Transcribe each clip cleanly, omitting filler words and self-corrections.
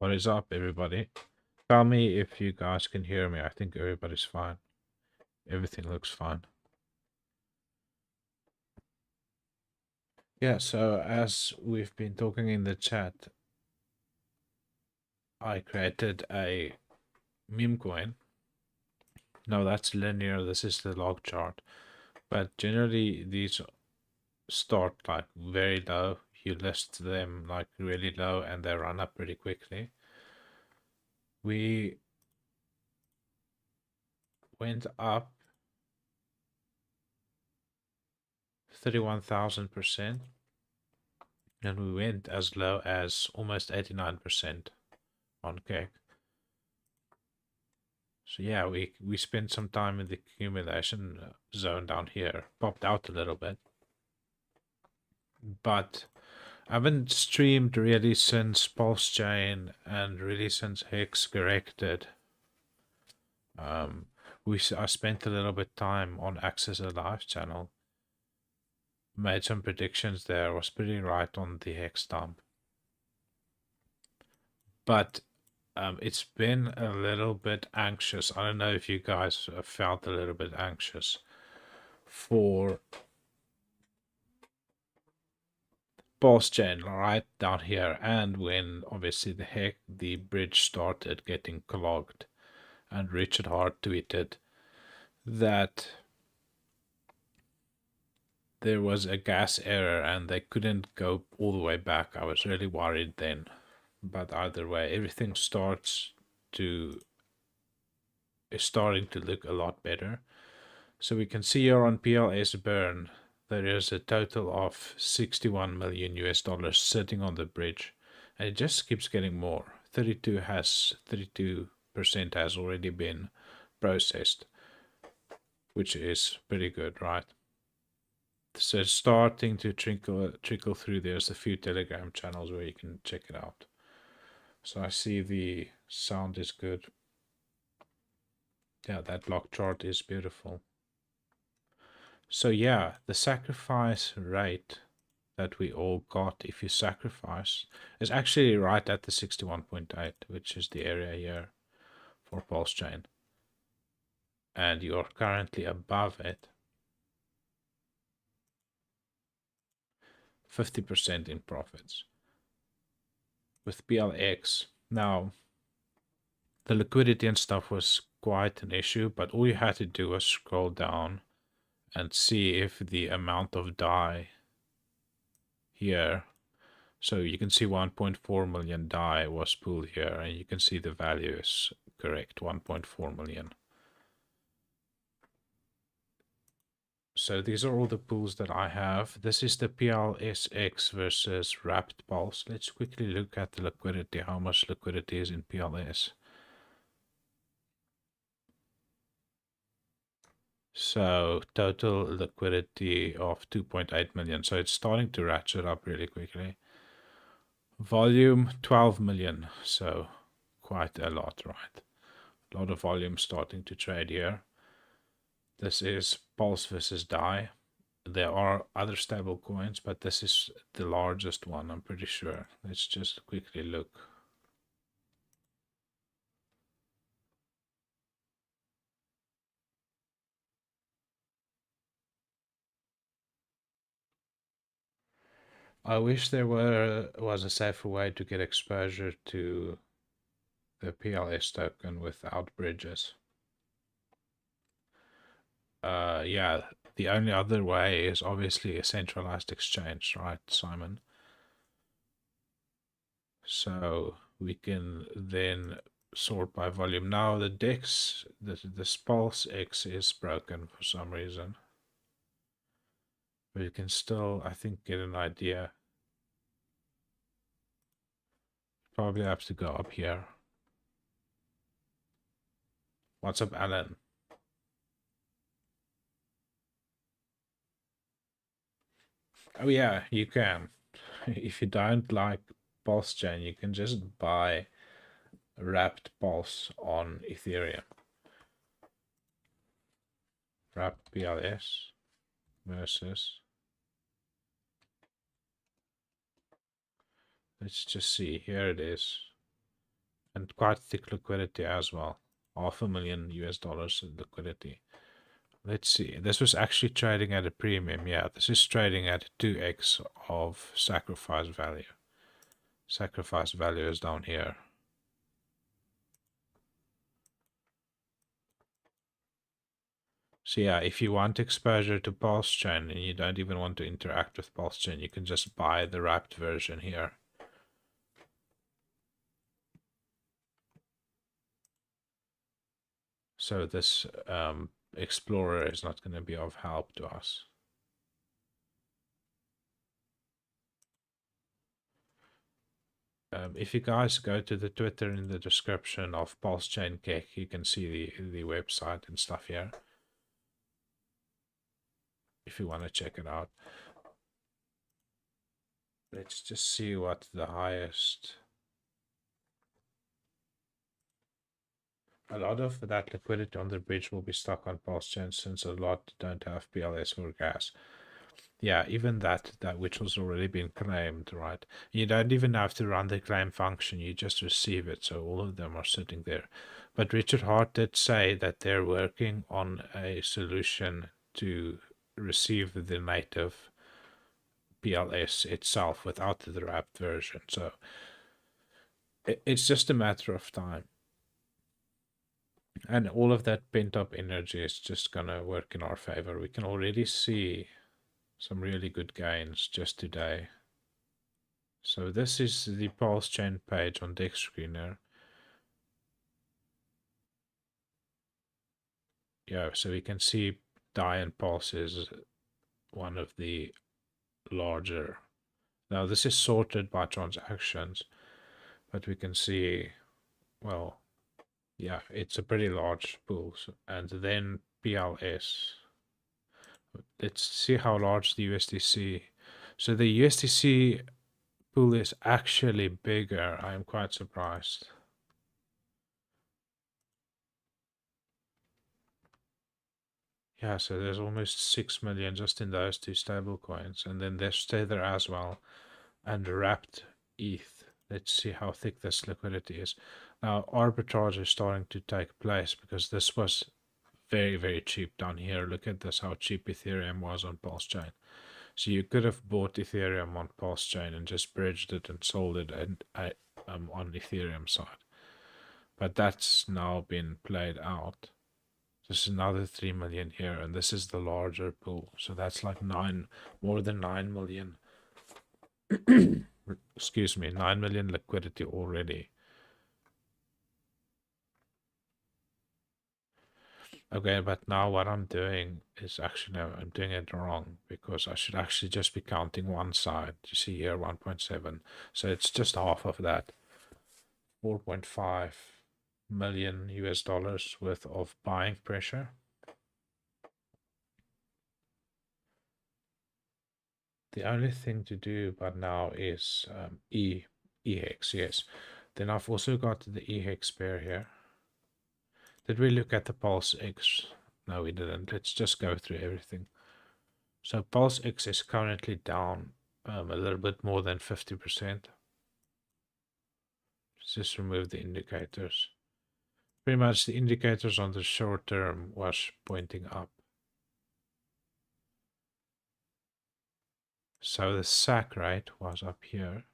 What is up, everybody? Tell me if you guys can hear me. I think everybody's fine. Everything looks fine. Yeah, so as we've been talking in the chat, I created a meme coin. No, that's linear. This is the log chart. But generally, these start like very low. You list them like really low and they run up pretty quickly. We went up 31,000%. And we went as low as almost 89% on cake. So yeah, we spent some time in the accumulation zone down here. Popped out a little bit. But I haven't streamed really since Pulsechain and really since Hex corrected. I spent a little bit time on Access Alive channel. Made some predictions there, was pretty right on the Hex dump. But it's been a little bit anxious. I don't know if you guys have felt a little bit anxious for Pulsechain right down here, and when obviously the bridge started getting clogged, and Richard Hart tweeted that there was a gas error and they couldn't go all the way back. I was really worried then, but either way, everything is starting to look a lot better. So we can see here on PLS burn, there is a total of 61 million US dollars sitting on the bridge, and it just keeps getting more. 32% has already been processed, which is pretty good, right? So it's starting to trickle through. There's a few Telegram channels where you can check it out. So I see the sound is good. Yeah, that block chart is beautiful. So yeah, the sacrifice rate that we all got if you sacrifice is actually right at the 61.8, which is the area here for Pulsechain. And you are currently above it. 50% in profits. With PLX, now the liquidity and stuff was quite an issue, but all you had to do was scroll down and see if the amount of DAI here, so you can see 1.4 million DAI was pulled here, and you can see the value is correct, 1.4 million. So these are all the pools that I have. This is the PLSX versus Wrapped Pulse. Let's quickly look at the liquidity, how much liquidity is in PLS. So total liquidity of 2.8 million. So it's starting to ratchet up really quickly. Volume 12 million. So quite a lot, right? A lot of volume starting to trade here. This is Pulse versus DAI. There are other stable coins, but this is the largest one, I'm pretty sure. Let's just quickly look. I wish there was a safer way to get exposure to the PLS token without bridges. Yeah, the only other way is obviously a centralized exchange, right, Simon? So we can then sort by volume. Now the DEX, this PulseX is broken for some reason. But you can still, I think, get an idea. Probably have to go up here. What's up, Alan? Oh yeah, you can. If you don't like Pulsechain, you can just buy Wrapped Pulse on Ethereum. Wrapped PLS versus. Let's just see. Here it is. and quite thick liquidity as well. $500,000 US in liquidity. Let's see. This was actually trading at a premium. Yeah, this is trading at 2x of sacrifice value. Sacrifice value is down here. So yeah, if you want exposure to Pulsechain and you don't even want to interact with Pulsechain, you can just buy the wrapped version here. So this Explorer is not going to be of help to us. If you guys go to the Twitter in the description of Pulsechain Cake, you can see the website and stuff here. If you want to check it out. Let's just see what the highest. A lot of that liquidity on the bridge will be stuck on Pulsechain since a lot don't have PLS or gas. Yeah, even that which was already been claimed, right? You don't even have to run the claim function, you just receive it, so all of them are sitting there. But Richard Hart did say that they're working on a solution to receive the native PLS itself without the wrapped version. So it's just a matter of time. And all of that pent-up energy is just gonna work in our favor. We can already see some really good gains just today. So this is the Pulsechain page on Deck Screener. Yeah, so we can see DAI and Pulse is one of the larger. Now this is sorted by transactions, but we can see, well, yeah, it's a pretty large pool. And then PLS. Let's see how large the USDC. So the USDC pool is actually bigger. I'm quite surprised. Yeah, so there's almost 6 million just in those two stable coins. And then there's Tether as well. And wrapped ETH. Let's see how thick this liquidity is. Now, arbitrage is starting to take place because this was very, very cheap down here. Look at this, how cheap Ethereum was on Pulsechain. So you could have bought Ethereum on Pulsechain and just bridged it and sold it on Ethereum side. But that's now been played out. There's another 3 million here, and this is the larger pool. So that's like more than 9 million. Excuse me, 9 million liquidity already. Okay, but now what I'm doing is actually, I'm doing it wrong because I should actually just be counting one side. You see here 1.7. So it's just half of that. 4.5 million US dollars worth of buying pressure. The only thing to do but now is EHEX, yes. Then I've also got the EHEX pair here. Did we look at the PulseX? No, we didn't. Let's just go through everything. So PulseX is currently down a little bit more than 50%. Let's just remove the indicators. Pretty much the indicators on the short term was pointing up. So the sack rate was up here.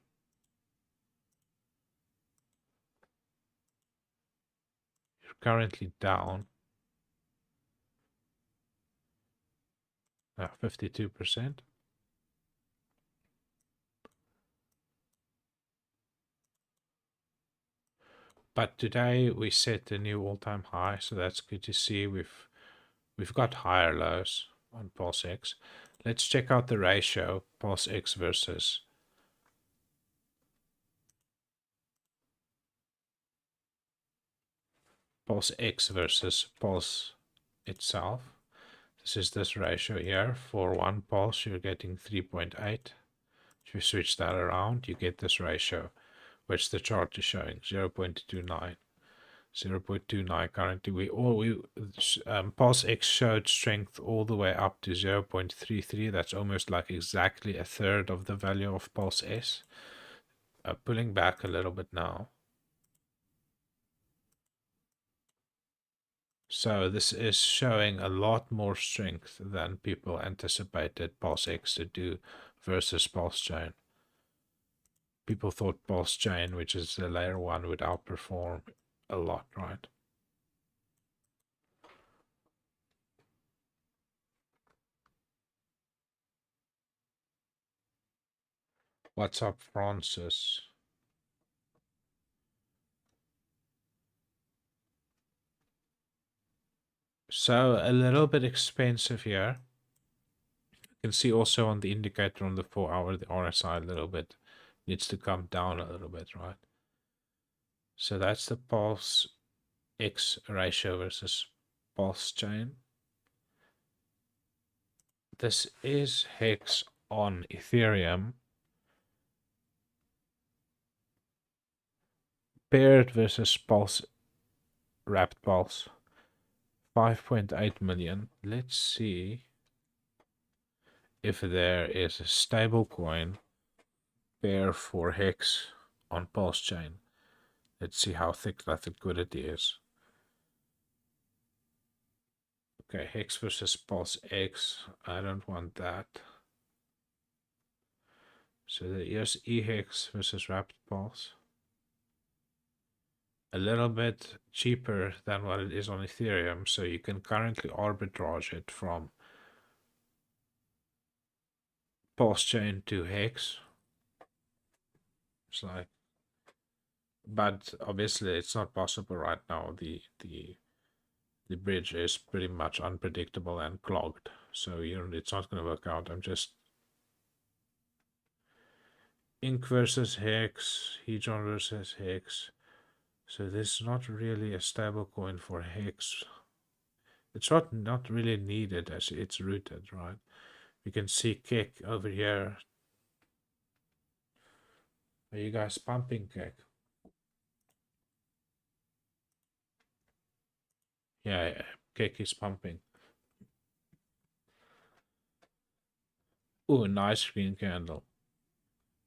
You're currently down 52%. But today we set a new all-time high, so that's good to see. We've got higher lows on PulseX. Let's check out the ratio PulseX versus PulseX versus Pulse itself. This is this ratio here. For one pulse, you're getting 3.8. If you switch that around, you get this ratio, which the chart is showing 0.29. 0.29 currently. PulseX showed strength all the way up to 0.33. That's almost like exactly a third of the value of PulseS. Pulling back a little bit now. So this is showing a lot more strength than people anticipated PulseX to do versus Pulsechain. People thought Pulsechain, which is the layer one, would outperform a lot, right? What's up, Francis? So a little bit expensive here. You can see also on the indicator on the 4-hour, the RSI a little bit needs to come down a little bit, right? So that's the Pulse X ratio versus Pulsechain. This is Hex on Ethereum. Paired versus Pulse, Wrapped Pulse. 5.8 million. Let's see if there is a stable coin pair for Hex on Pulsechain. Let's see how thick that liquidity is. Okay, Hex versus PulseX. I don't want that. So here's eHex versus Rapid Pulse. A little bit cheaper than what it is on Ethereum, so you can currently arbitrage it from Pulsechain to Hex. It's like, but obviously it's not possible right now. The bridge is pretty much unpredictable and clogged, so it's not going to work out. I'm just Ink versus Hex, Hedron versus Hex. So this is not really a stable coin for Hex. It's not really needed as it's rooted, right? You can see Kick over here. Are you guys pumping Kick? Yeah, Kick is pumping. Oh, a nice green candle.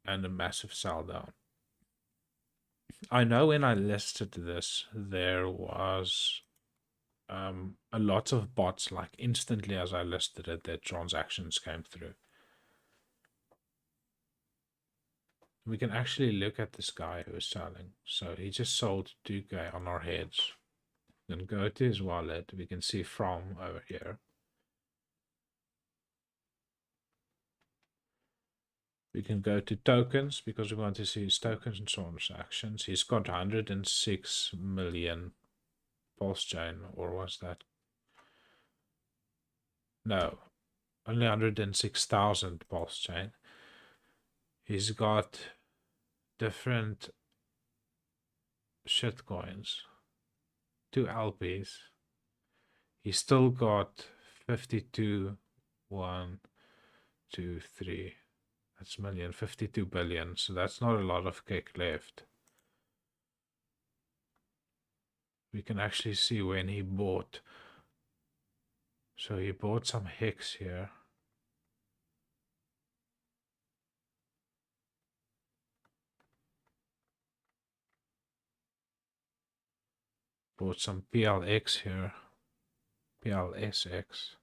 And a massive sell down. I know when I listed this, there was a lot of bots, like instantly as I listed it, their transactions came through. We can actually look at this guy who is selling. So he just sold 2K on our heads. Then go to his wallet. We can see from over here. We can go to tokens because we want to see his tokens and transactions. He's got 106 million Pulsechain, or was that? No, only 106,000 Pulsechain. He's got different shitcoins, 2 LPs. He's still got 52, 1, 2, 3. That's million, 52 billion. So that's not a lot of cake left. We can actually see when he bought. So he bought some Hex here. Bought some PLX here. PLSX.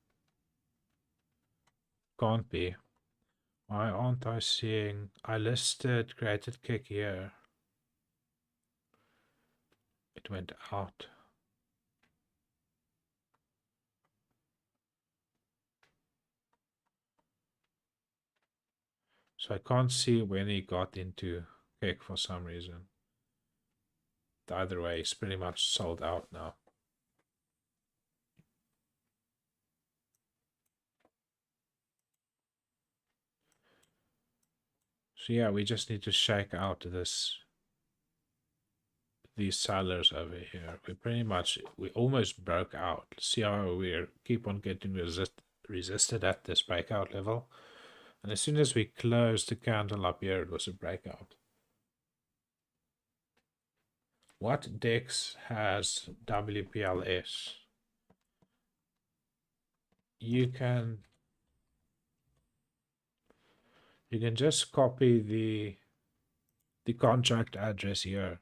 Can't be. Why aren't I seeing? I listed created kick here. It went out. So I can't see when he got into kick for some reason. Either way, it's pretty much sold out now. So yeah, we just need to shake out these sellers over here. We almost broke out. See how we keep on getting resisted at this breakout level. And as soon as we closed the candle up here, it was a breakout. What DEX has WPLS? You can just copy the contract address here.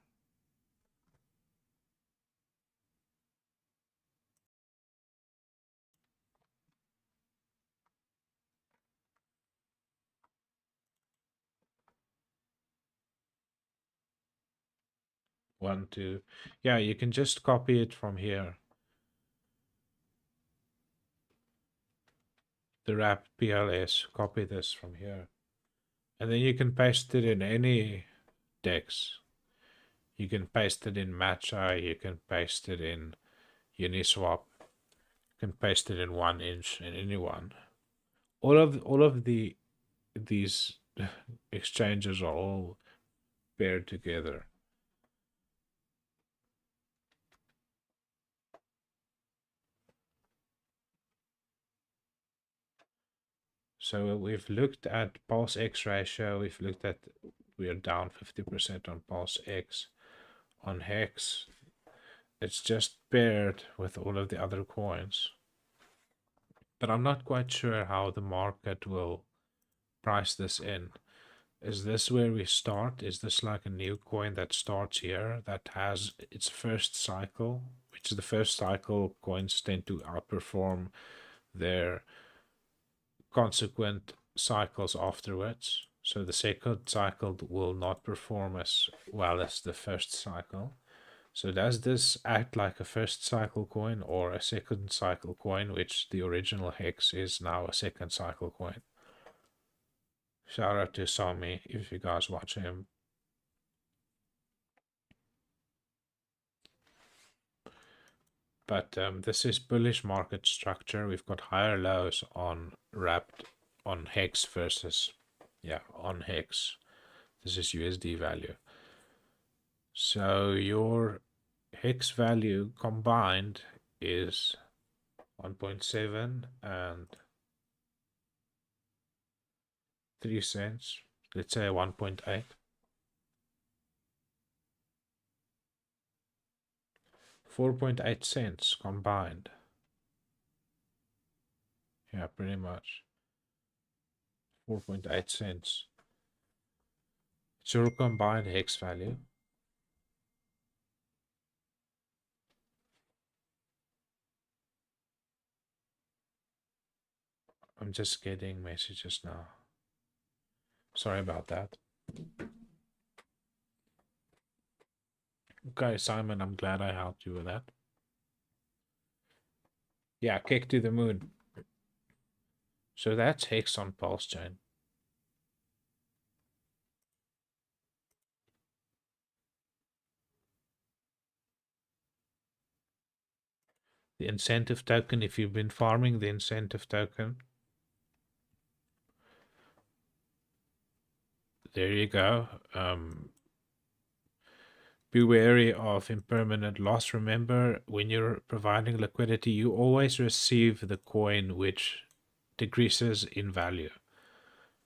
1, 2. Yeah, you can just copy it from here. The wrap PLS, copy this from here. And then you can paste it in any DEX. You can paste it in Matcha, you can paste it in Uniswap, you can paste it in 1inch, in anyone. All of these exchanges are all paired together. So we've looked at PulseX ratio, we're down 50% on PulseX. On Hex, it's just paired with all of the other coins. But I'm not quite sure how the market will price this in. Is this where we start? Is this like a new coin that starts here that has its first cycle, which is the first cycle coins tend to outperform their consequent cycles afterwards? So the second cycle will not perform as well as the first cycle. So does this act like a first cycle coin or a second cycle coin, which the original Hex is now a second cycle coin? Shout out to Sami if you guys watch him. But this is bullish market structure. We've got higher lows on wrapped on Hex versus, yeah, on Hex. This is USD value. So your Hex value combined is 1.7 and 3 cents. Let's say 1.8. 4.8 cents combined. Yeah, pretty much. 4.8 cents. It's your combined Hex value. I'm just getting messages now. Sorry about that. Okay, Simon, I'm glad I helped you with that. Yeah, kick to the moon. So that's Hex on Pulsechain. The incentive token, if you've been farming the incentive token, there you go. Be wary of impermanent loss. Remember, when you're providing liquidity, you always receive the coin which decreases in value.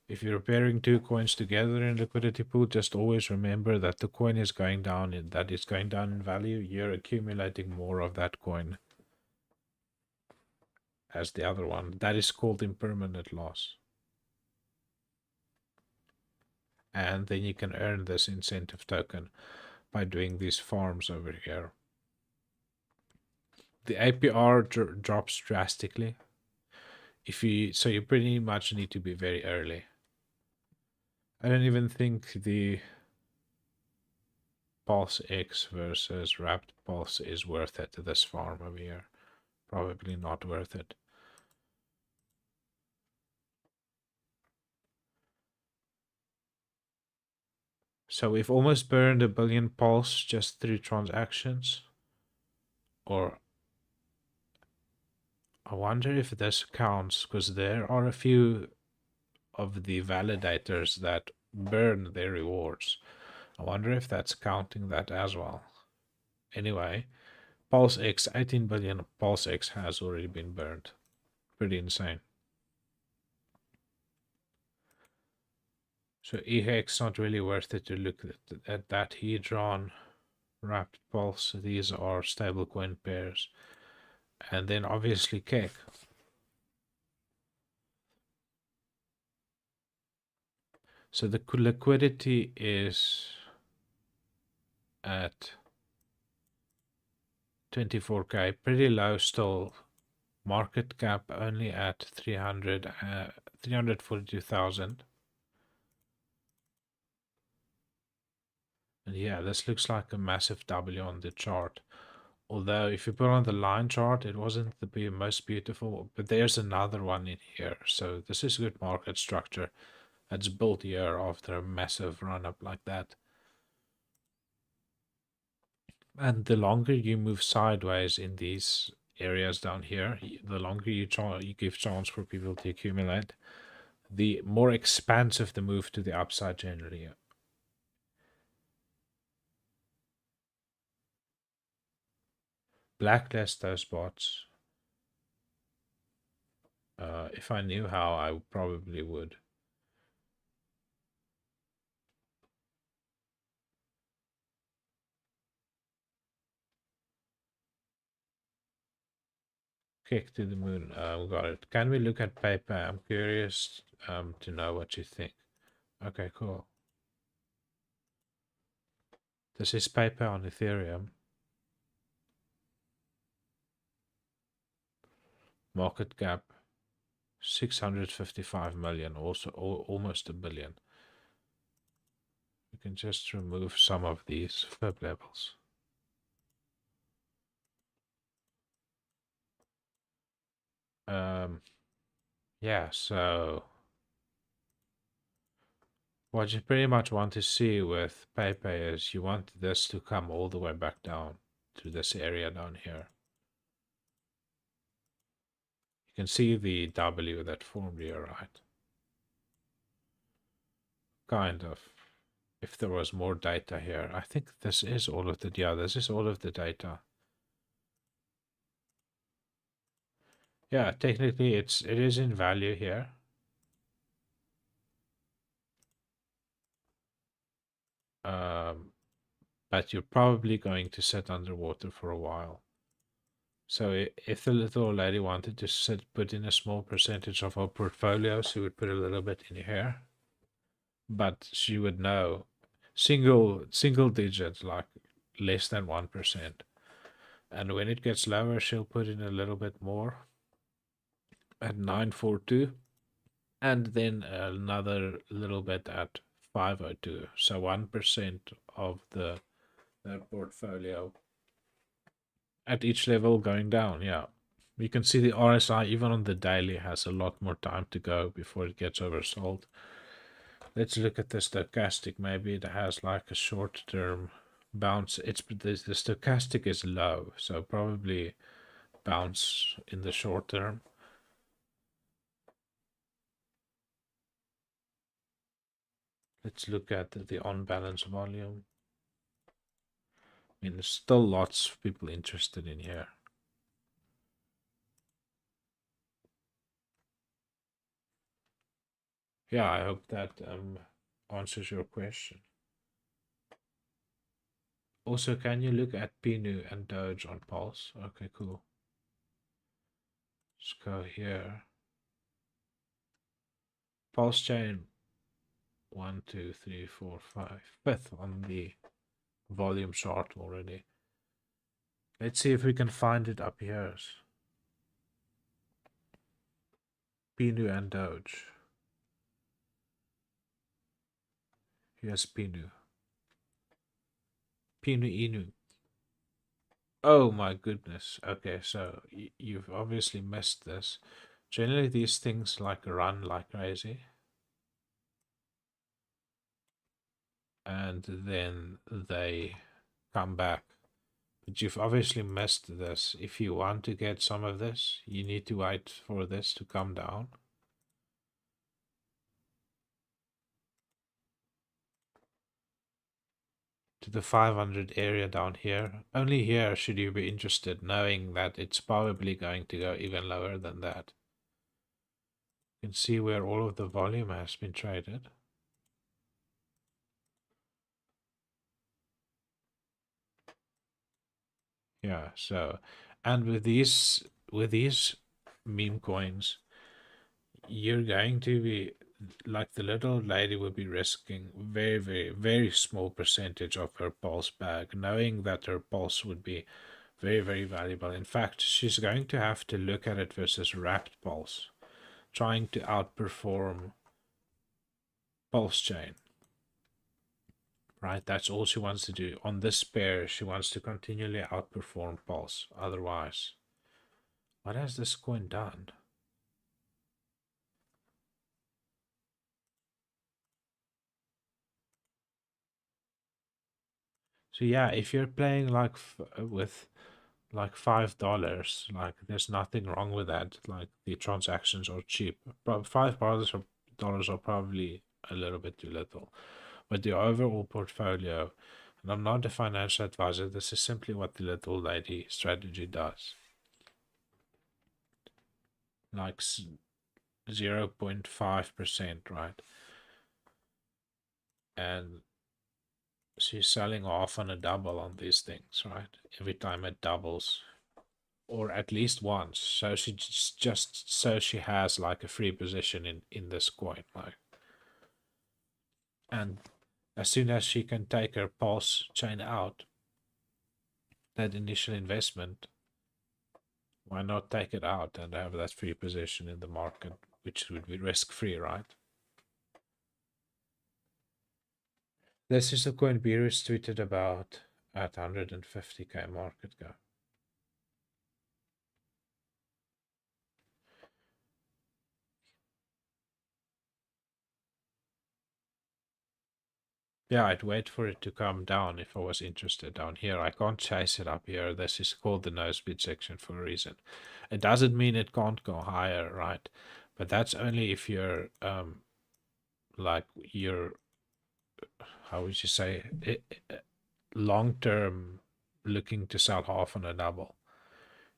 If you're pairing two coins together in liquidity pool, just always remember that the coin is going down, that it's going down in value. You're accumulating more of that coin as the other one. That is called impermanent loss. And then you can earn this incentive token by doing these farms over here. The APR drops drastically. So you pretty much need to be very early. I don't even think the PulseX versus Wrapped Pulse is worth it, this farm over here. Probably not worth it. So we've almost burned 1 billion Pulse just through transactions. Or I wonder if this counts, because there are a few of the validators that burn their rewards. I wonder if that's counting that as well. Anyway, PulseX, 18 billion PulseX has already been burned. Pretty insane. So EHEX not really worth it to look at that Hedron, Wrapped Pulse. These are stablecoin pairs. And then obviously Cake. So the liquidity is at 24k, pretty low still. Market cap only at 342,000. And yeah, this looks like a massive W on the chart. Although if you put on the line chart, it wasn't the most beautiful, but there's another one in here. So this is good market structure. That's built here after a massive run up like that. And the longer you move sideways in these areas down here, the longer you give chance for people to accumulate, the more expansive the move to the upside generally. Blacklist those bots. If I knew how, I probably would. Kick to the moon. Got it. Can we look at Pepe? I'm curious to know what you think. Okay, cool. This is Pepe on Ethereum. Market cap 655 million, also almost a billion. We can just remove some of these fib levels. Yeah, so what you pretty much want to see with Pepe is you want this to come all the way back down to this area down here. You can see the W that formed here, right? Kind of. If there was more data here, I think this is all of the, yeah, this is all of the data. Yeah, technically it is in value here. But you're probably going to sit underwater for a while. So if the little lady wanted to put in a small percentage of her portfolio, she would put a little bit in here. But she would know single digit, like less than 1%. And when it gets lower, she'll put in a little bit more at 942, and then another little bit at 502. So 1% of their portfolio at each level going down. Yeah. You can see the RSI, even on the daily, has a lot more time to go before it gets oversold. Let's look at the stochastic. Maybe it has like a short-term bounce. The stochastic is low, so probably bounce in the short term. Let's look at the on-balance volume. I mean, there's still lots of people interested in here. Yeah, I hope that answers your question. Also, can you look at Pinu and Doge on Pulse? Okay, cool. Let's go here. Pulsechain 1, 2, 3, 4, 5. Fifth on the volume chart already. Let's see if we can find it up here. Pinu and Doge. Here's Pinu. Pinu Inu. Oh my goodness. Okay, so you've obviously missed this. Generally, these things like run like crazy. And then they come back. But you've obviously missed this. If you want to get some of this, you need to wait for this to come down. To the 500 area down here. Only here should you be interested, knowing that it's probably going to go even lower than that. You can see where all of the volume has been traded. Yeah, so, and with these meme coins, you're going to be like the little lady would be risking very small percentage of her pulse bag, knowing that her pulse would be very valuable. In fact, she's going to have to look at it versus wrapped pulse, trying to outperform Pulsechain. right? That's all she wants to do. On this pair, she wants to continually outperform Pulse. Otherwise, what has this coin done? So yeah, if you're playing like with like $5, like there's nothing wrong with that. Like the transactions are cheap. $5 are probably a little bit too little, but the overall portfolio. And I'm not a financial advisor. This is simply what the little lady strategy does. Like 0.5%, right? And she's selling off on a double on these things, right? Every time it doubles, or at least once. So she just so she has like a free position in this coin, like, and as soon as she can take her pulse chain out, that initial investment, why not take it out and have that free position in the market, which would be risk free, right? This is the coin Beerus tweeted about at 150k market cap. Yeah, I'd wait for it to come down if I was interested down here. I can't chase it up here. This is called the nosebleed section for a reason. It doesn't mean it can't go higher, right? But that's only if you're like you're, how would you say, long term looking to sell half on a double.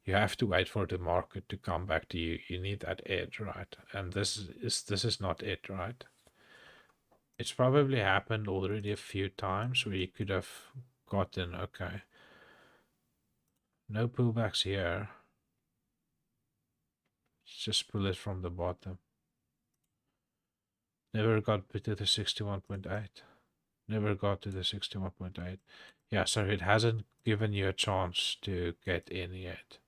You have to wait for the market to come back to you. You need that edge, right? And this is not it, right? It's probably happened already a few times where you could have gotten, okay, no pullbacks here. Just pull it from the bottom. Never got to the 61.8. Never got to the 61.8. Yeah, so it hasn't given you a chance to get in yet.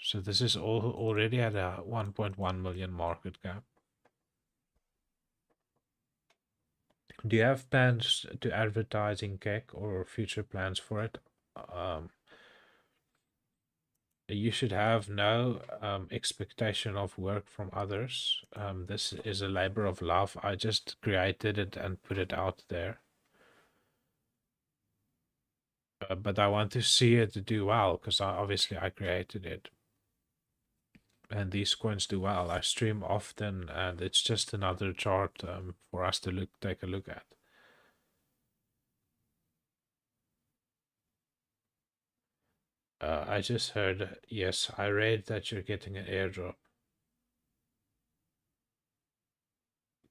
So this is all already at a 1.1 million market cap. Do you have plans to advertise in Keck or future plans for it? You should have no expectation of work from others. This is a labor of love. I just created it and put it out there. But I want to see it do well because obviously I created it. And these coins do well. I stream often, and it's just another chart for us to take a look at. I just heard, yes, I read that you're getting an airdrop.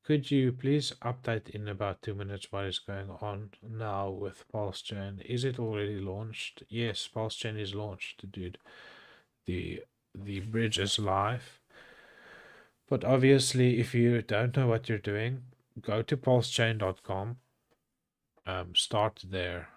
Could you please update in about 2 minutes what is going on now with Pulsechain? Is it already launched? Yes, Pulsechain is launched, dude. The the bridge is live. But obviously, if you don't know what you're doing, go to pulsechain.com. Start there.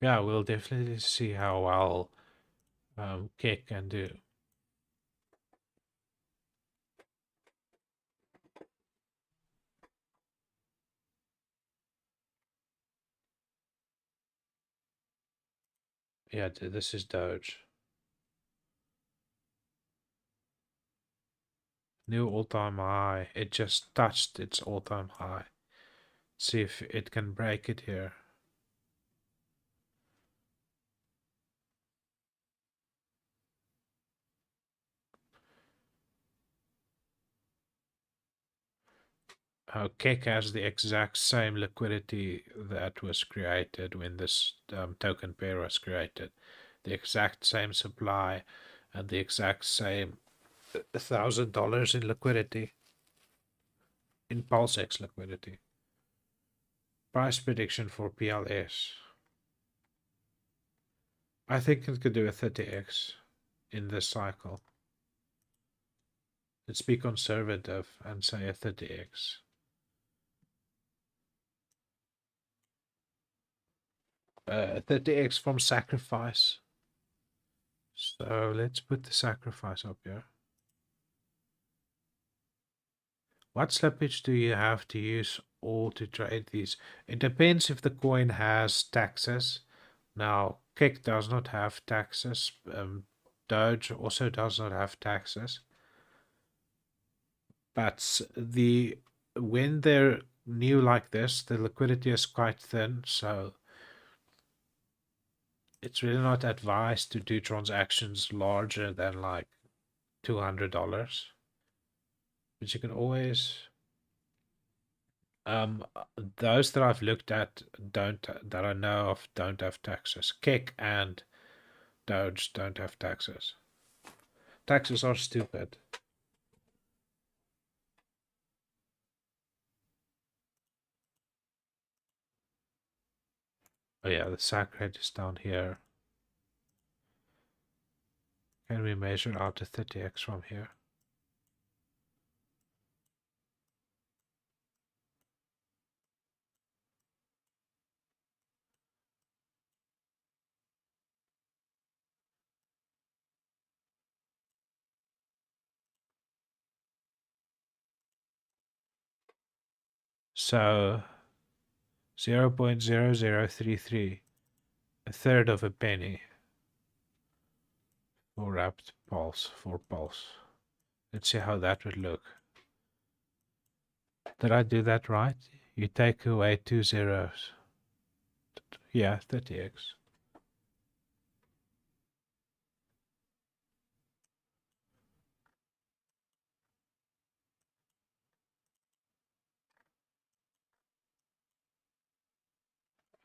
Yeah, we'll definitely see how well Cake can do. Yeah, this is Doge. New all-time high. It just touched its all-time high. See if it can break it here. Cake has the exact same liquidity that was created when this token pair was created. The exact same supply and the exact same $1,000 in liquidity, in PulseX liquidity. Price prediction for PLS. I think it could do a 30x in this cycle. Let's be conservative and say a 30x. 30x from sacrifice. So let's put the sacrifice up here. What slippage do you have to use all to trade these? It depends if the coin has taxes. Now, Kick does not have taxes. Doge also does not have taxes. But when they're new like this, the liquidity is quite thin, so it's really not advised to do transactions larger than like $200. But you can always those that I've looked at that I know of don't have taxes. Kick and Doge don't have taxes. Taxes are stupid. Oh yeah, the sack rate is down here. Can we measure out to 30x from here? So 0.0033, a third of a penny for wrapped pulse, for pulse. Let's see how that would look. Did I do that right? You take away 2 zeros. Yeah, 30x.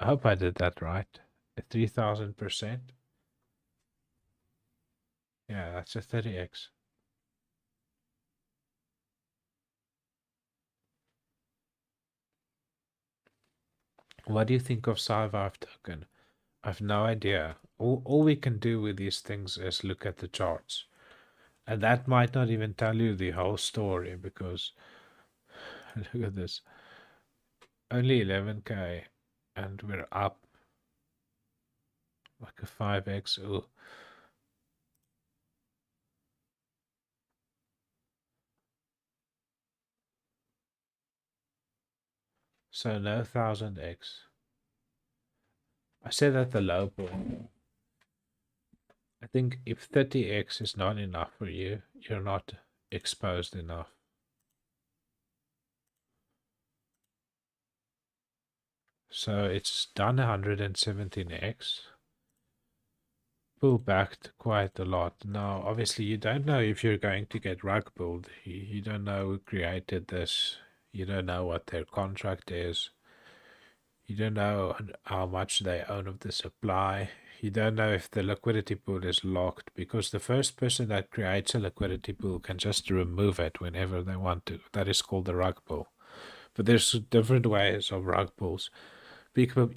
I hope I did that right. 3000%. Yeah, that's a 30x. What do you think of Survive token? I've no idea. All we can do with these things is look at the charts. And that might not even tell you the whole story because look at this. Only 11k and we're up like a 5x. Ooh. So no 1000x. I said at the low point. I think if 30x is not enough for you, you're not exposed enough. So it's done 117x. Pull back quite a lot. Now, obviously, you don't know if you're going to get rug pulled. You don't know who created this. You don't know what their contract is. You don't know how much they own of the supply. You don't know if the liquidity pool is locked because the first person that creates a liquidity pool can just remove it whenever they want to. That is called the rug pull. But there's different ways of rug pulls. People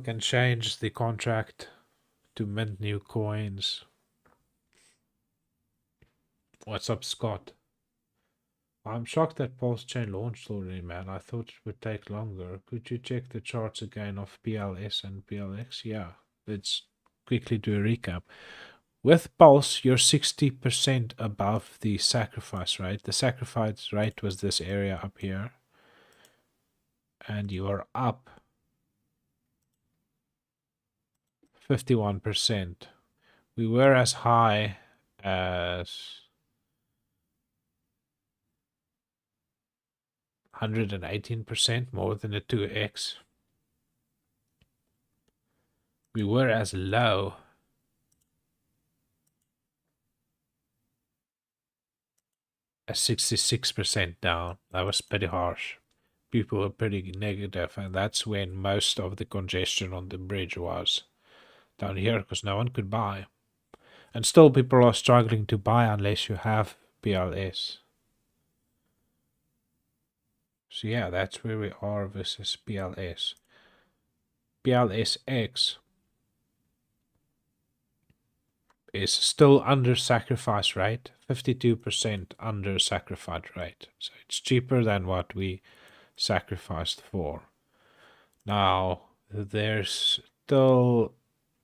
can change the contract to mint new coins. What's up, Scott? I'm shocked that Pulsechain launched already, man. I thought it would take longer. Could you check the charts again of PLS and PLX? Yeah, let's quickly do a recap. With Pulse, you're 60% above the sacrifice rate. The sacrifice rate was this area up here. And you are up 51%. We were as high as 118%, more than a 2x. We were as low as 66% down. That was pretty harsh. People were pretty negative, and that's when most of the congestion on the bridge was down here because no one could buy. And still people are struggling to buy unless you have PLS. So yeah, that's where we are versus PLS. PLSX is still under sacrifice rate, 52% under sacrifice rate. So it's cheaper than what we sacrificed for. Now, there's still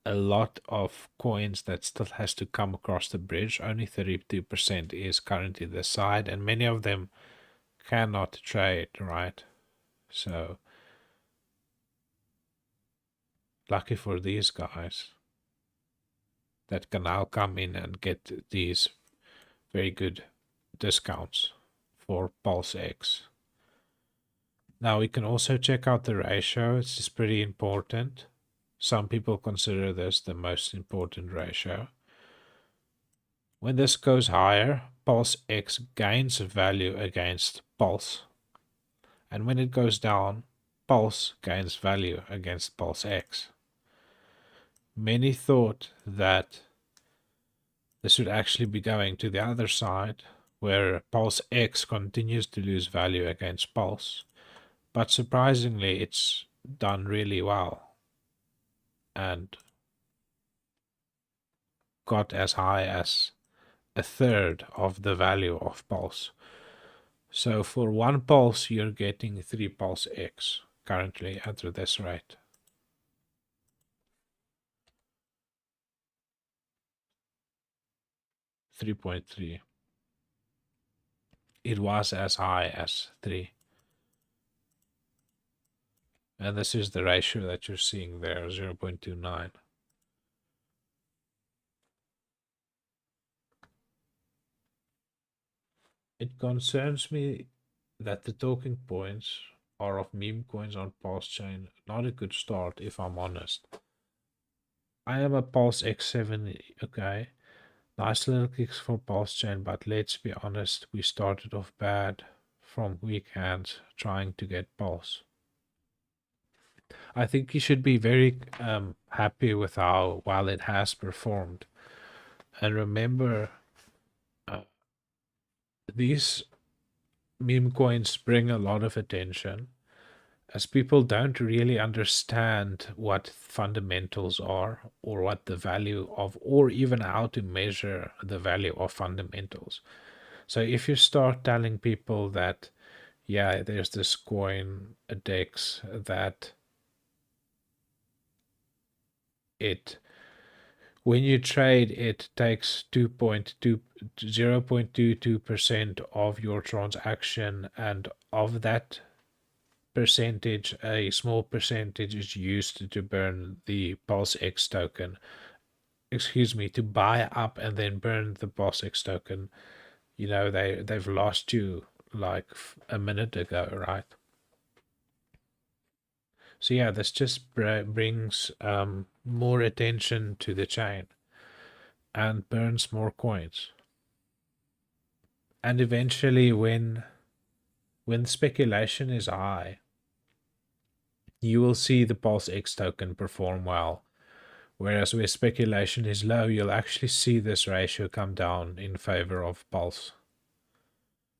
a lot of coins that still has to come across the bridge. Only 32% is currently the side, and many of them cannot trade, right? So lucky for these guys that can now come in and get these very good discounts for PulseX. Now we can also check out the ratio. It's just pretty important. Some people consider this the most important ratio. When this goes higher, PulseX gains value against Pulse. And when it goes down, Pulse gains value against PulseX. Many thought that this would actually be going to the other side, where PulseX continues to lose value against Pulse. But surprisingly, it's done really well and got as high as a third of the value of Pulse. So for one Pulse, you're getting 3 PulseX currently at this rate. 3.3. It was as high as 3. And this is the ratio that you're seeing there, 0.29. It concerns me that the talking points are of meme coins on Pulsechain. Not a good start, if I'm honest. I am a Pulse X7, okay. Nice little kicks for Pulsechain, but let's be honest, we started off bad from weak hands trying to get Pulse. I think you should be very happy with how well it has performed. And remember, uh, these meme coins bring a lot of attention as people don't really understand what fundamentals are or what the value of, or even how to measure the value of fundamentals. So if you start telling people that, yeah, there's this coin, a DEX, that it, when you trade, it takes 0.22% of your transaction, and of that percentage, a small percentage is used to burn the PulseX token. Excuse me, to buy up and then burn the PulseX token. You know, they've lost you like a minute ago, right? So yeah, this just brings more attention to the chain and burns more coins. And eventually, when speculation is high, you will see the PulseX token perform well. Whereas where speculation is low, you'll actually see this ratio come down in favor of Pulse.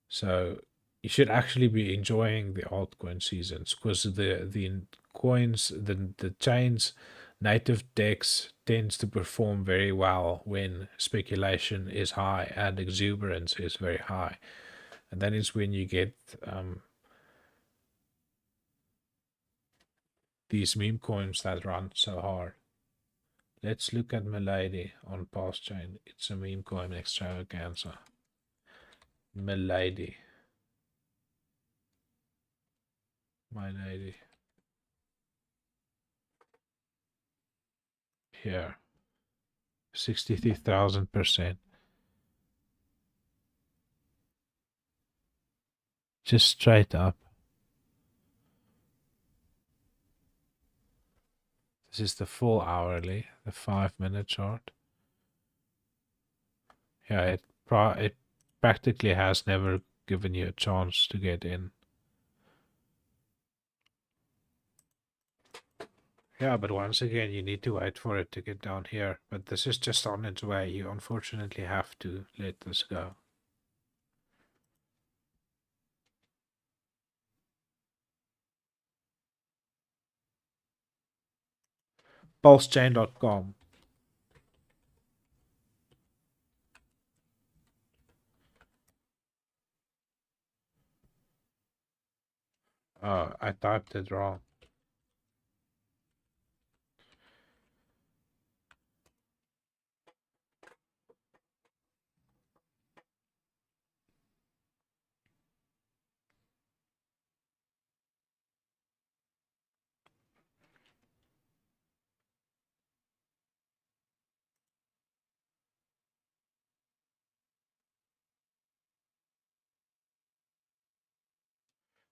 So you should actually be enjoying the altcoin seasons, because the coins, the chains native DEX tends to perform very well when speculation is high and exuberance is very high. And that is when you get these meme coins that run so hard. Let's look at Milady on Pulsechain. It's a meme coin extravaganza. Milady. My lady. Here. 63,000%. Just straight up. This is the full hourly, the 5-minute chart. Yeah, it practically has never given you a chance to get in. Yeah, but once again, you need to wait for it to get down here. But this is just on its way. You unfortunately have to let this go. Pulsechain.com. I typed it wrong.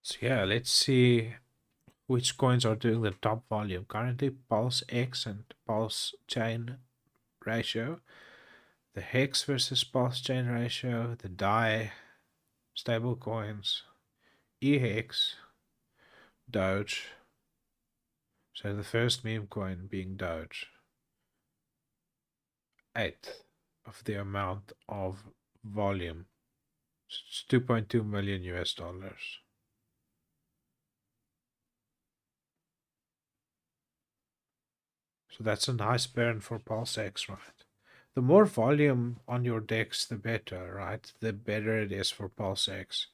So yeah, let's see which coins are doing the top volume. Currently, PulseX and Pulsechain ratio, the Hex versus Pulsechain ratio, the DAI, stable coins, EHEX, Doge. So the first meme coin being Doge, eighth of the amount of volume. It's 2.2 million US dollars. So that's a nice burn for PulseX, right? The more volume on your DEX, the better, right? The better it is for PulseX.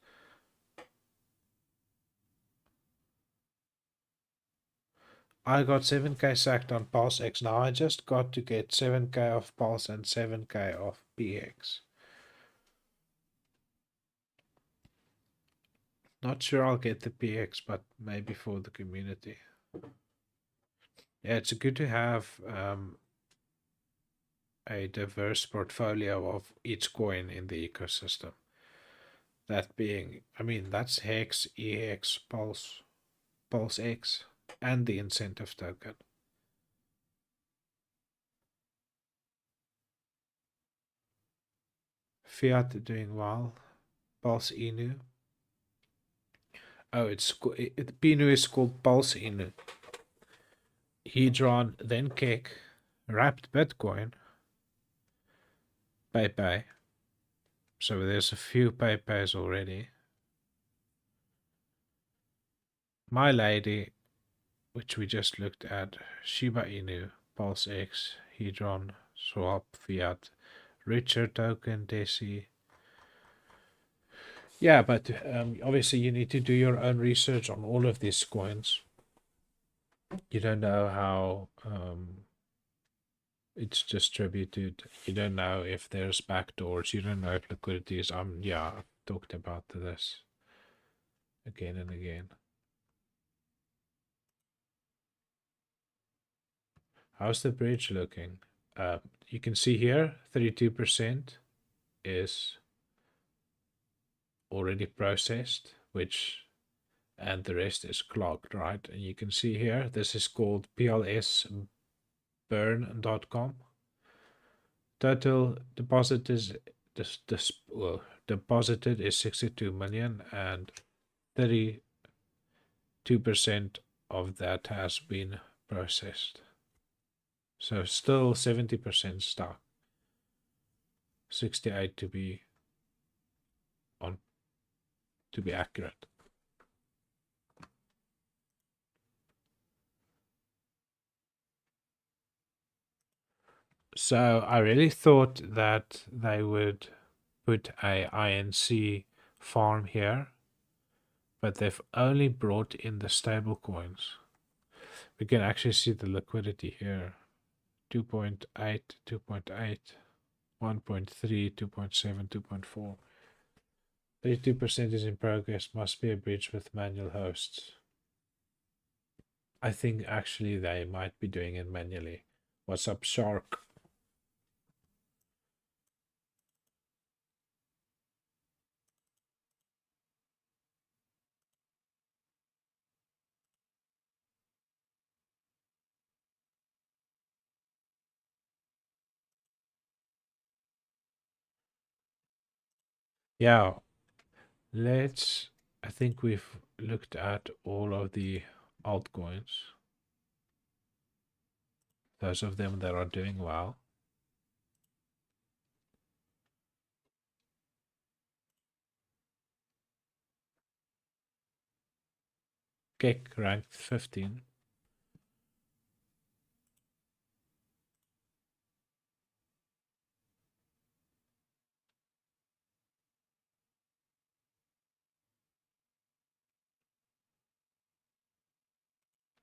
I got 7k sacked on PulseX. Now I just got to get 7k of Pulse and 7k of PX. Not sure I'll get the PX, but maybe for the community. Yeah, it's good to have a diverse portfolio of each coin in the ecosystem. That being, I mean, that's Hex, EX, Pulse, PulseX, and the incentive token. Fiat doing well. Pulse Inu. Oh, Pinu is called Pulse Inu. Hedron, then Cake, Wrapped Bitcoin, Pepe. So there's a few Pepes already. My Lady, which we just looked at, Shiba Inu, PulseX, Hedron, Swap, Fiat, Richer Token, Desi. Yeah, but obviously you need to do your own research on all of these coins. You don't know how it's distributed. You don't know if there's backdoors. You don't know if liquidity is. Yeah, I've talked about this again and again. How's the bridge looking? You can see here 32% is already processed, and the rest is clogged, right? And you can see here, this is called plsburn.com. Total deposit is deposited is 62 million, and 32% of that has been processed. So still 70% stuck. 68 to be accurate. So I really thought that they would put a INC farm here, but they've only brought in the stable coins. We can actually see the liquidity here. 2.8, 2.8, 1.3, 2.7, 2.4. 32% is in progress. Must be a bridge with manual hosts. I think actually they might be doing it manually. What's up, Shark? Yeah, I think we've looked at all of the altcoins. Those of them that are doing well. Kick ranked 15.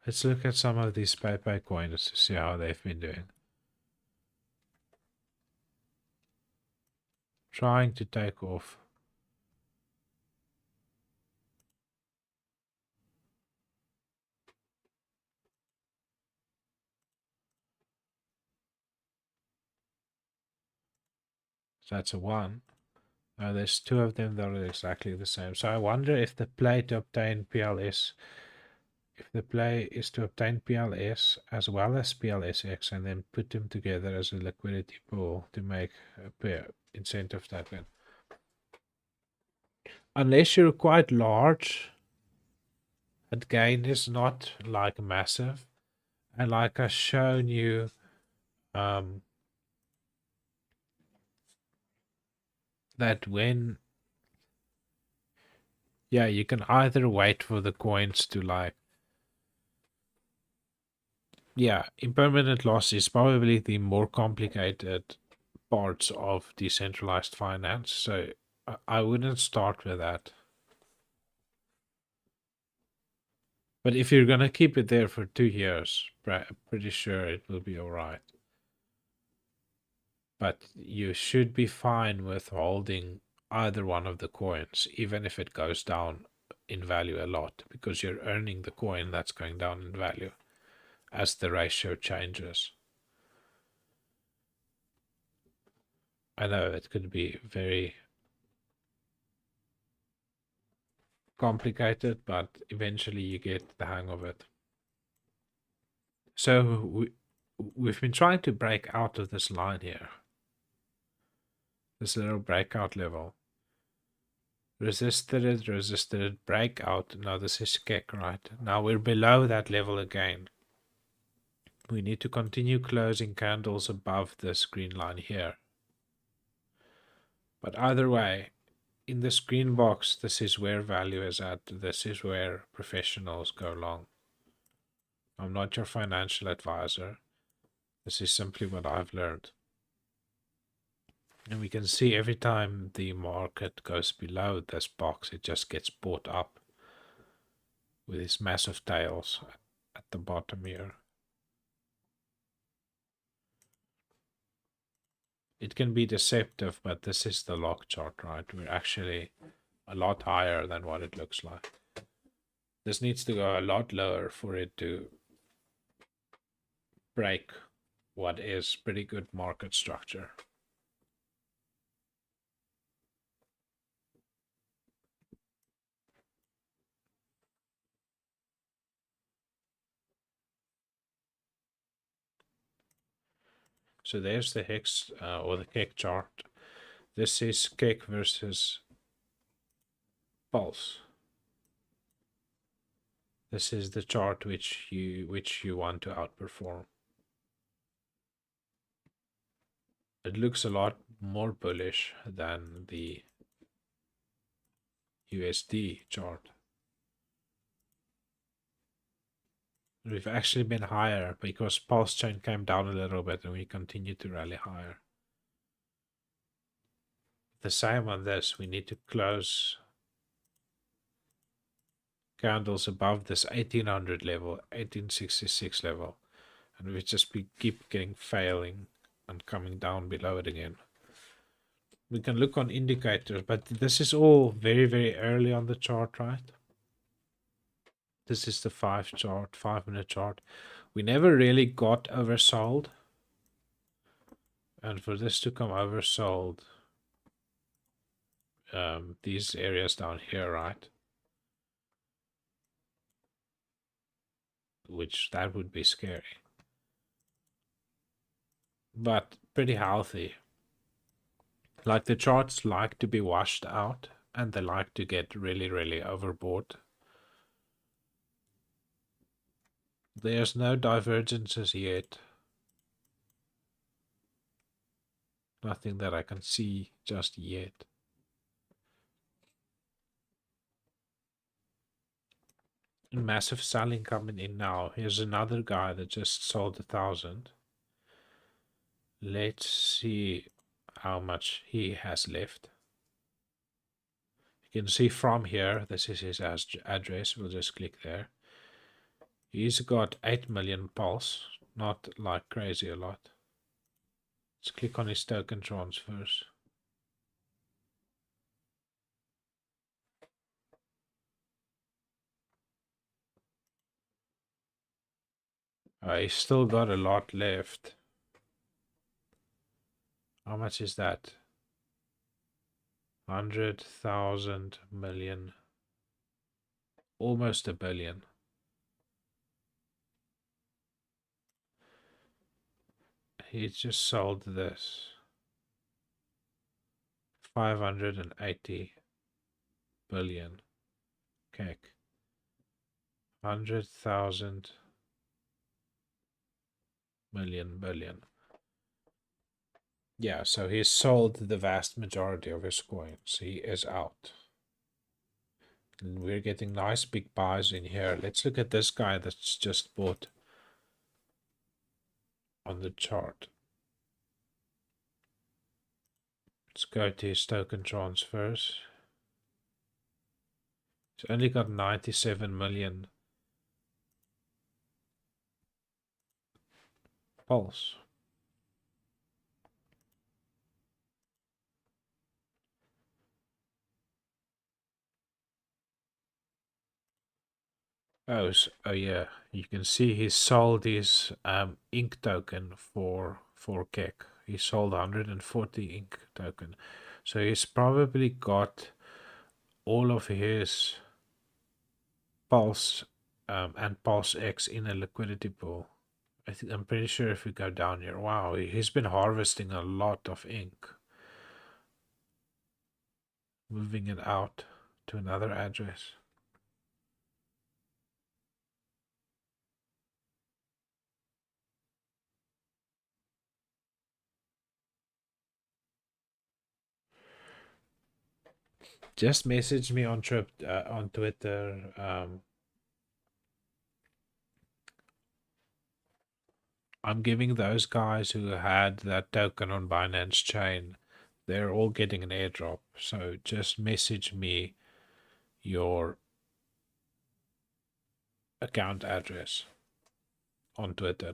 Let's look at some of these Pepe coins to see how they've been doing. Trying to take off. That's a 1. There's two of them that are exactly the same. So I wonder if the play to obtain PLS, if the play is to obtain PLS as well as PLSX and then put them together as a liquidity pool to make a pair incentive token. Unless you're quite large, that gain is not like massive. And like I've shown you, um, that when, yeah, you can either wait for the coins to like, yeah, impermanent loss is probably the more complicated parts of decentralized finance. So I wouldn't start with that. But if you're gonna keep it there for 2 years, pretty sure it will be all right. But you should be fine with holding either one of the coins, even if it goes down in value a lot, because you're earning the coin that's going down in value as the ratio changes. I know it could be very complicated, but eventually you get the hang of it. So we've been trying to break out of this line here, this little breakout level. Resisted it, breakout. Now this is kick, right? Now we're below that level again. We need to continue closing candles above this green line here. But either way, in this green box, this is where value is at. This is where professionals go long. I'm not your financial advisor. This is simply what I've learned. And we can see every time the market goes below this box, it just gets bought up with these massive tails at the bottom here. It can be deceptive, but this is the log chart, right? We're actually a lot higher than what it looks like. This needs to go a lot lower for it to break what is pretty good market structure. So there's the hex or the cake chart. This is cake versus pulse. This is the chart which you want to outperform. It looks a lot more bullish than the USD chart. We've actually been higher because Pulsechain came down a little bit and we continue to rally higher. The same on this, we need to close candles above this 1800 level, 1866 level, and we just keep getting failing and coming down below it again. We can look on indicators, but this is all very, very early on the chart, right? This is the 5-minute chart. We never really got oversold. And for this to come oversold, these areas down here, right? Which that would be scary. But pretty healthy. Like the charts like to be washed out and they like to get really, really overbought. There's no divergences yet. Nothing that I can see just yet. Massive selling coming in now. Here's another guy that just sold 1,000. Let's see how much he has left. You can see from here, this is his address. We'll just click there. He's got 8 million pulse, not like crazy a lot. Let's click on his token transfers. He's still got a lot left. How much is that? 100,000 million, almost a billion. He just sold this 580 billion. Cake. 100,000 million billion. Yeah, so he's sold the vast majority of his coins. He is out. And we're getting nice big buys in here. Let's look at this guy that's just bought on the chart. Let's go to his token transfers. He's only got 97 million Pulse. Oh yeah, you can see he sold his ink token for 4 kek. He sold 140 ink token. So he's probably got all of his Pulse and PulseX in a liquidity pool. I'm pretty sure if we go down here, wow, he's been harvesting a lot of ink, moving it out to another address. Just message me on on Twitter. I'm giving those guys who had that token on Binance Chain, they're all getting an airdrop. So just message me your account address on Twitter.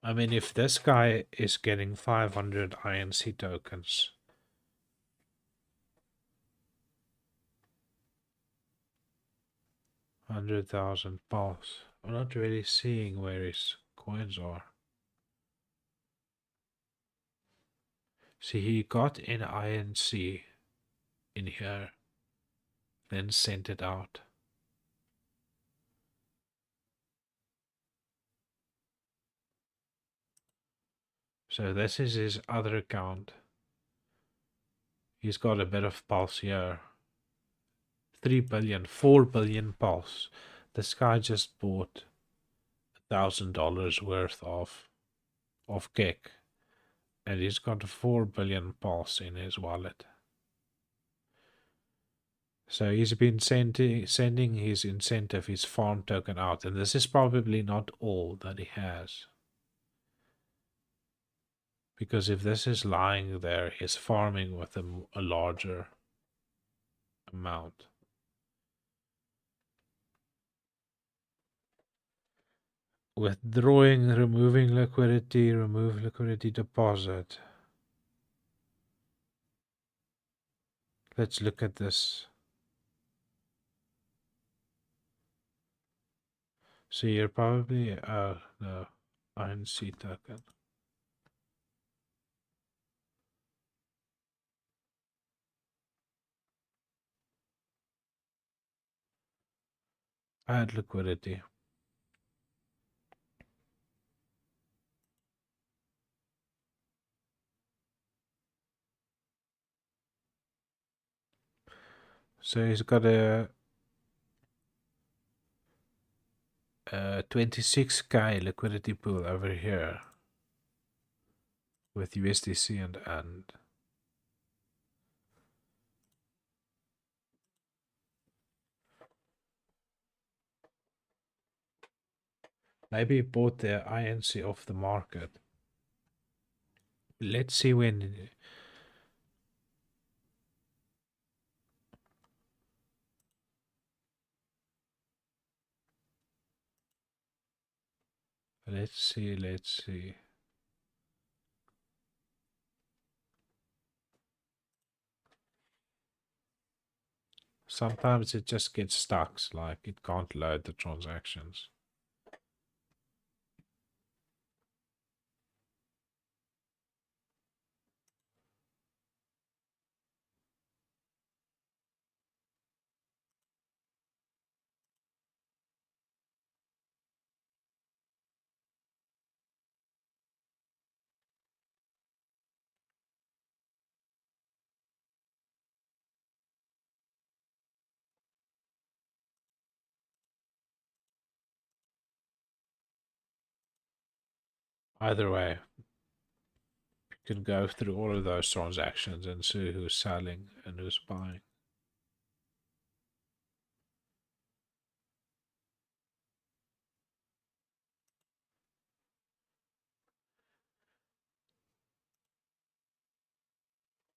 I mean, if this guy is getting 500 INC tokens, 100,000 pulse. I'm not really seeing where his coins are. See, he got an INC in here, then sent it out. So this is his other account. He's got a bit of pulse here. 3 billion, 4 billion pulse. This guy just bought $1,000 worth of cake, and he's got 4 billion pulse in his wallet. So he's been sending his incentive, his farm token out, and this is probably not all that he has. Because if this is lying there, he's farming with a larger amount. Withdrawing, removing liquidity, remove liquidity deposit. Let's look at this. So you're probably, no, INC token. Add liquidity. So he's got a 26k liquidity pool over here with USDC and maybe he bought the INC off the market. Let's see when. Let's see. Sometimes it just gets stuck, like it can't load the transactions. Either way, you can go through all of those transactions and see who's selling and who's buying.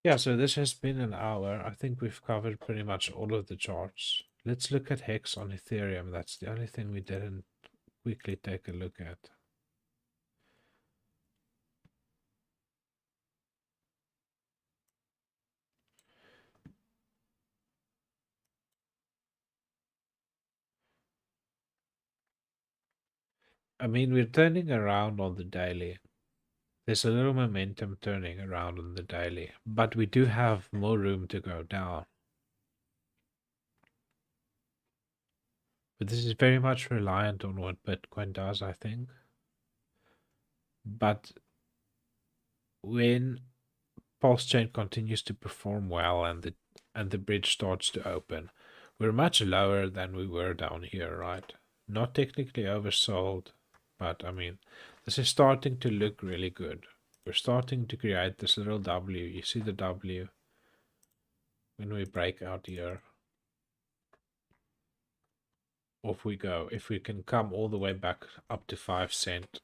Yeah, so this has been an hour. I think we've covered pretty much all of the charts. Let's look at Hex on Ethereum. That's the only thing we didn't quickly take a look at. I mean, we're turning around on the daily. There's a little momentum turning around on the daily, but we do have more room to go down. But this is very much reliant on what Bitcoin does, I think. But when Pulsechain continues to perform well and the bridge starts to open, we're much lower than we were down here, right? Not technically oversold, but I mean, this is starting to look really good. We're starting to create this little W. You see the W when we break out here. Off we go. If we can come all the way back up to 5 cent,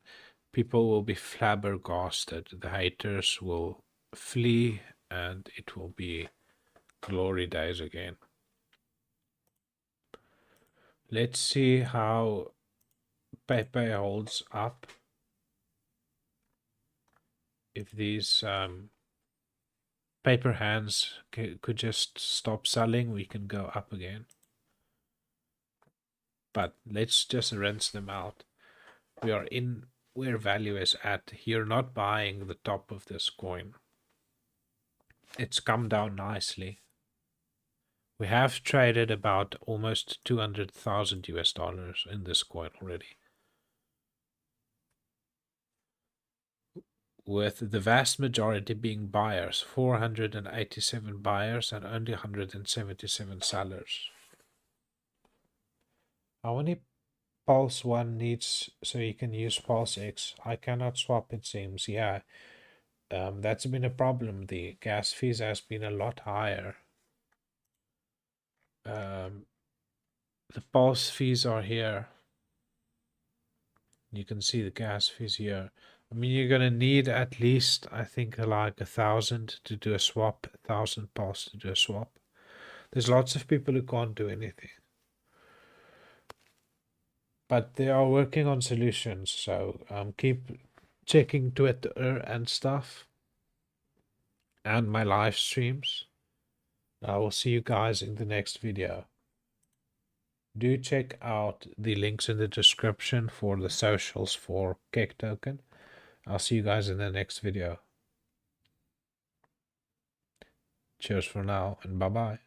people will be flabbergasted. The haters will flee and it will be glory days again. Let's see how Pepe holds up. If these paper hands could just stop selling, we can go up again. But let's just rinse them out. We are in where value is at. You're not buying the top of this coin. It's come down nicely. We have traded about almost 200,000 US dollars in this coin already, with the vast majority being buyers, 487 buyers and only 177 sellers. How many Pulse one needs so you can use PulseX? I cannot swap, it seems. Yeah, that's been a problem. The gas fees has been a lot higher. The Pulse fees are here. You can see the gas fees here. I mean, you're gonna need at least, I think, like 1,000 to do a swap, 1,000 Pulse to do a swap. There's lots of people who can't do anything. But they are working on solutions, so keep checking Twitter and stuff and my live streams. I will see you guys in the next video. Do check out the links in the description for the socials for Cake Token. I'll see you guys in the next video. Cheers for now and bye bye.